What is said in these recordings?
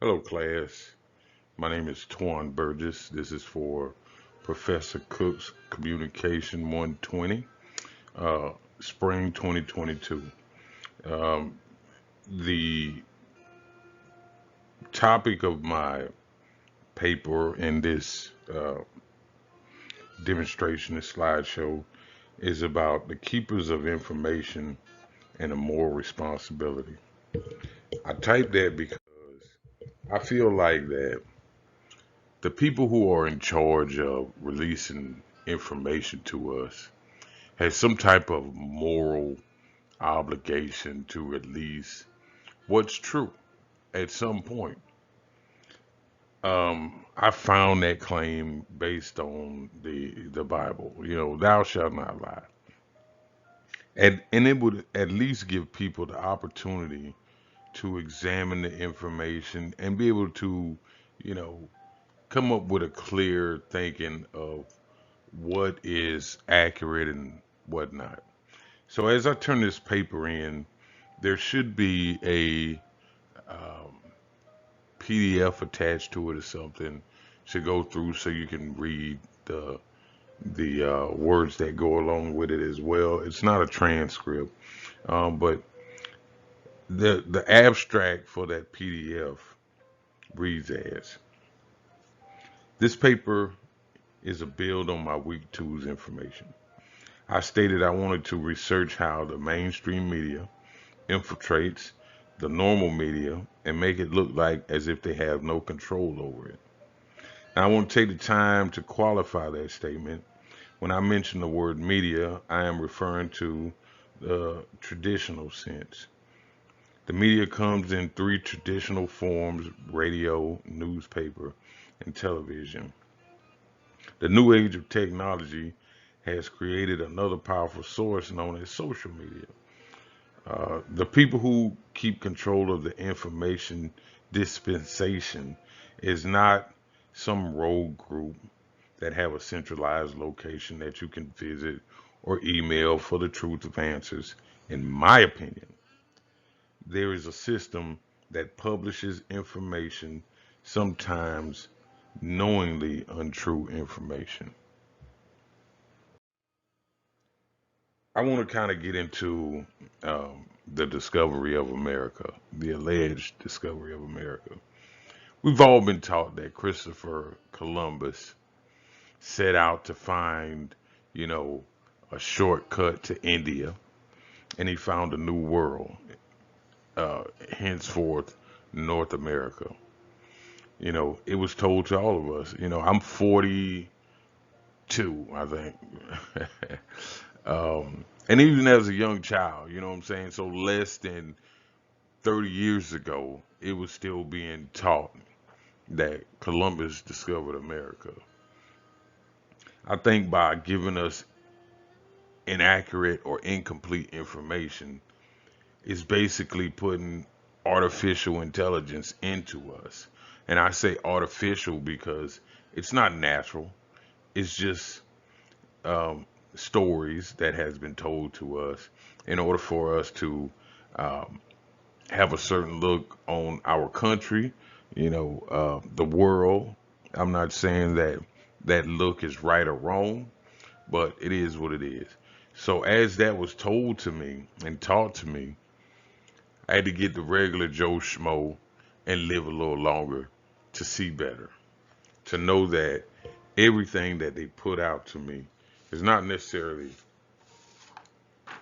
Hello, class. My name is Twan Burgess. This is for Professor Cook's Communication 120, uh, Spring 2022. Um, the topic of my paper in this demonstration, this slideshow, is about the keepers of information and a moral responsibility. I typed that because I feel like that the people who are in charge of releasing information to us has some type of moral obligation to release what's true at some point. I found that claim based on the Bible. Thou shalt not lie, and it would at least give people the opportunity to examine the information and be able to, you know, come up with a clear thinking of what is accurate and what not. So as I turn this paper in, there should be a PDF attached to it or something to go through so you can read the words that go along with it as well. It's not a transcript, but the abstract for that PDF reads as this paper is a build on my week two's information. I stated I wanted to research how the mainstream media infiltrates the normal media and make it look like as if they have no control over it. Now, I want to take the time to qualify that statement. When I mention the word media, I am referring to the traditional sense. The media comes in three traditional forms: radio, newspaper, and television. The new age of technology has created another powerful source known as social media. The people who keep control of the information dispensation is not some rogue group that have a centralized location that you can visit or email for the truth of answers. In my opinion, there is a system that publishes information, sometimes knowingly untrue information. I want to kind of get into the discovery of America, the alleged discovery of America. We've all been taught that Christopher Columbus set out to find, you know, a shortcut to India, and he found a new world, henceforth North America. It was told to all of us. I'm 42, I think. And even as a young child, you know what I'm saying? So less than 30 years ago, it was still being taught that Columbus discovered America. I think by giving us inaccurate or incomplete information is basically putting artificial intelligence into us. And I say artificial because it's not natural. It's just um, stories that has been told to us in order for us to um, have a certain look on our country, the world. I'm not saying that that look is right or wrong, but it is what it is. So as that was told to me and taught to me, I had to get the regular Joe Schmo and live a little longer to see better, to know that everything that they put out to me is not necessarily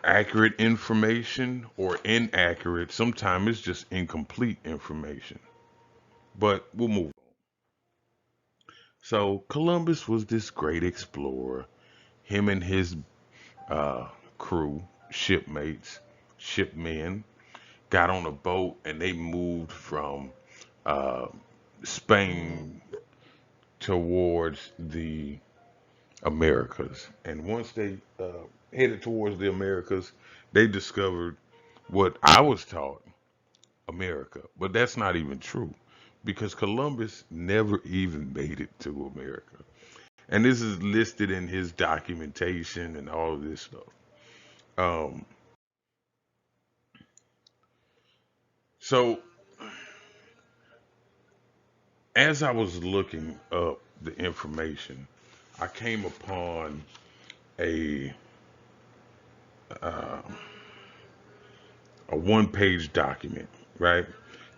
accurate information or inaccurate. Sometimes it's just incomplete information. But we'll move on. So Columbus was this great explorer. Him and his uh, crew, shipmates, shipmen, got on a boat and they moved from uh, Spain towards the Americas. And once they headed towards the Americas, they discovered what I was taught America. But that's not even true because Columbus never even made it to America. And this is listed in his documentation and all of this stuff. Um, so as I was looking up the information, I came upon a uh, a one-page document, right?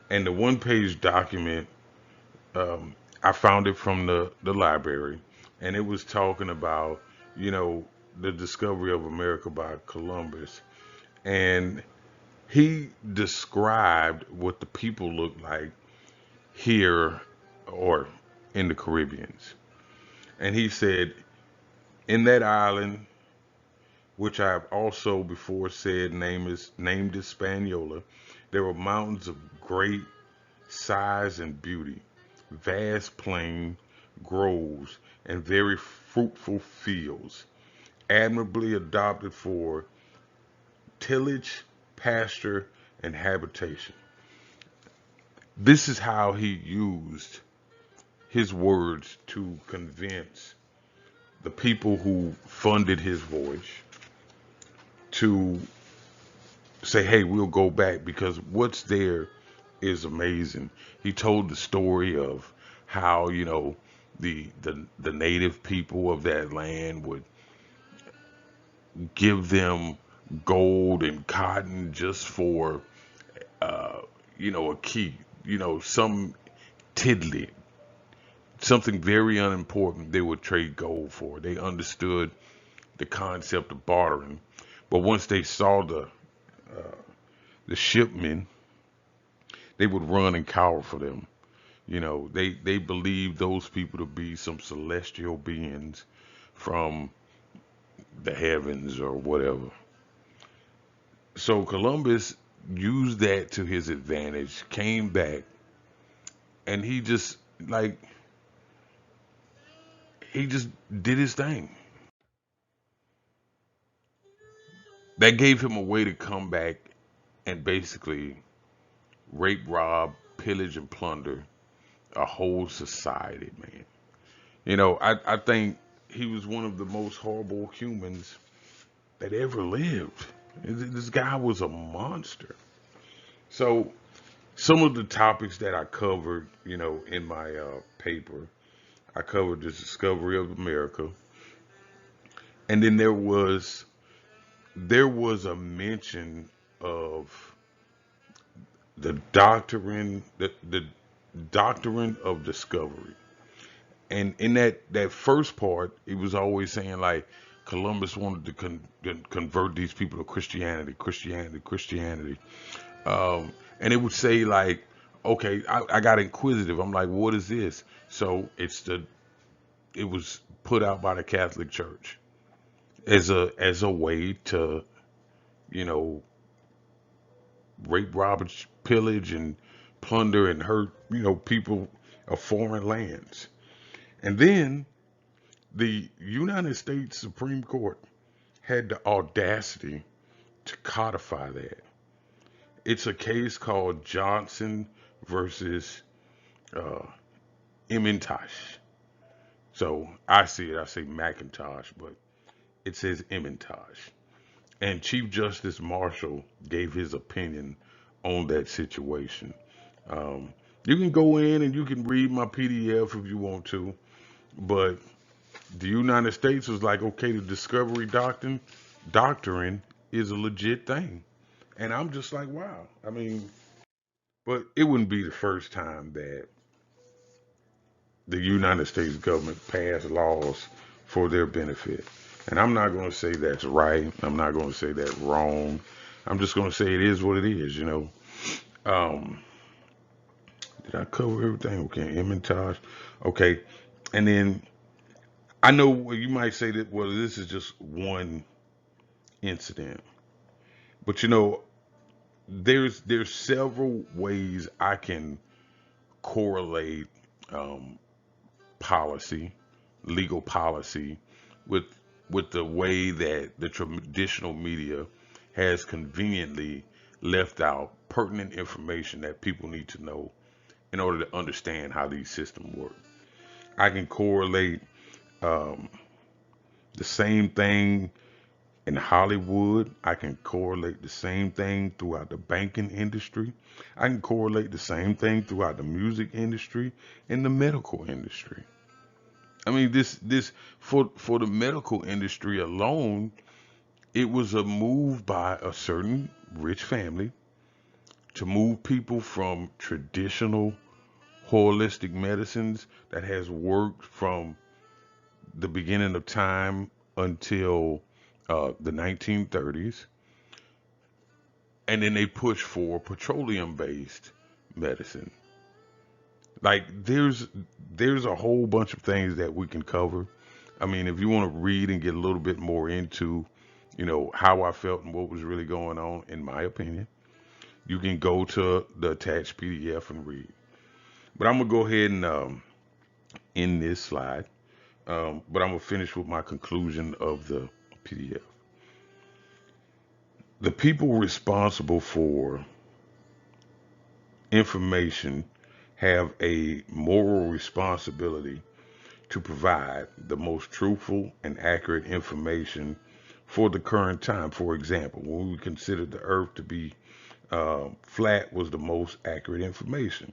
And the one-page document, um, I found it from the library, and it was talking about, you know, the discovery of America by Columbus, and he described what the people looked like here or in the Caribbeans. And he said, in that island, which I have also before said named Hispaniola, there were mountains of great size and beauty, vast plain, groves, and very fruitful fields, admirably adapted for tillage, pasture, and habitation. This is how he used his words to convince the people who funded his voyage to say, hey, we'll go back because what's there is amazing. He told the story of how, you know, the native people of that land would give them gold and cotton just for uh, you know, a key, you know, some tiddly, something very unimportant they would trade gold for. They understood the concept of bartering. But once they saw the shipmen, they would run and cower for them. You know, they believed those people to be some celestial beings from the heavens or whatever. So Columbus used that to his advantage, came back, and like he just did his thing. That gave him a way to come back and basically rape, rob, pillage, and plunder a whole society, man. You know, I think he was one of the most horrible humans that ever lived. This guy was a monster. So some of the topics that I covered, you know, in my paper, I covered the discovery of America, and then there was a mention of the doctrine of discovery. And in that first part, it was always saying like Columbus wanted to convert these people to Christianity, Christianity, Christianity. And it would say like, okay, I got inquisitive. I'm like, what is this? So it was put out by the Catholic Church as a way to, you know, rape, rob, and pillage, and plunder and hurt, you know, people of foreign lands. And then the United States Supreme Court had the audacity to codify that. It's a case called Johnson versus uh, Emmentosh. So I see it, I say Macintosh, but it says Emmentosh. And Chief Justice Marshall gave his opinion on that situation. You can go in and you can read my PDF if you want to, but the United States was like, okay, the discovery doctrine is a legit thing. And I'm just like, wow. I mean, but it wouldn't be the first time that the United States government passed laws for their benefit. And I'm not going to say that's right. I'm not going to say that's wrong. I'm just going to say it is what it is, you know. Um, did I cover everything? Okay, Emmentage. Okay. And then I know you might say that, well, this is just one incident. But you know, there's several ways I can correlate um, policy, legal policy, with with the way that the traditional media has conveniently left out pertinent information that people need to know in order to understand how these systems work. I can correlate um, the same thing In Hollywood, I can correlate the same thing throughout the banking industry. I can correlate the same thing throughout the music industry and the medical industry. I mean, this for the medical industry alone, it was a move by a certain rich family to move people from traditional holistic medicines that has worked from the beginning of time until the 1930s, and then they push for petroleum-based medicine. Like there's a whole bunch of things that we can cover. I mean, if you want to read and get a little bit more into, how I felt and what was really going on, in my opinion, you can go to the attached PDF and read. But I'm gonna go ahead and end this slide. But I'm gonna finish with my conclusion of the PDF. The people responsible for information have a moral responsibility to provide the most truthful and accurate information for the current time. For example, when we consider the earth to be flat was the most accurate information.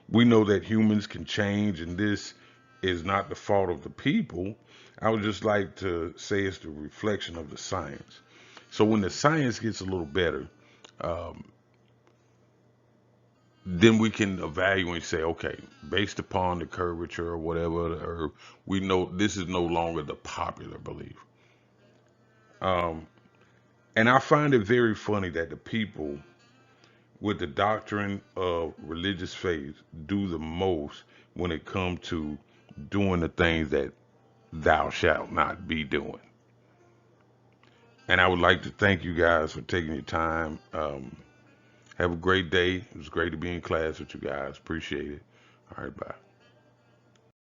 We know that humans can change, and this is not the fault of the people. I would just like to say it's the reflection of the science. So when the science gets a little better, um, then we can evaluate and say, okay, based upon the curvature or whatever of the earth, we know this is no longer the popular belief. Um, and I find it very funny that the people with the doctrine of religious faith do the most when it comes to doing the things that thou shalt not be doing. And I would like to thank you guys for taking your time. Have a great day. It was great to be in class with you guys. Appreciate it. All right, bye.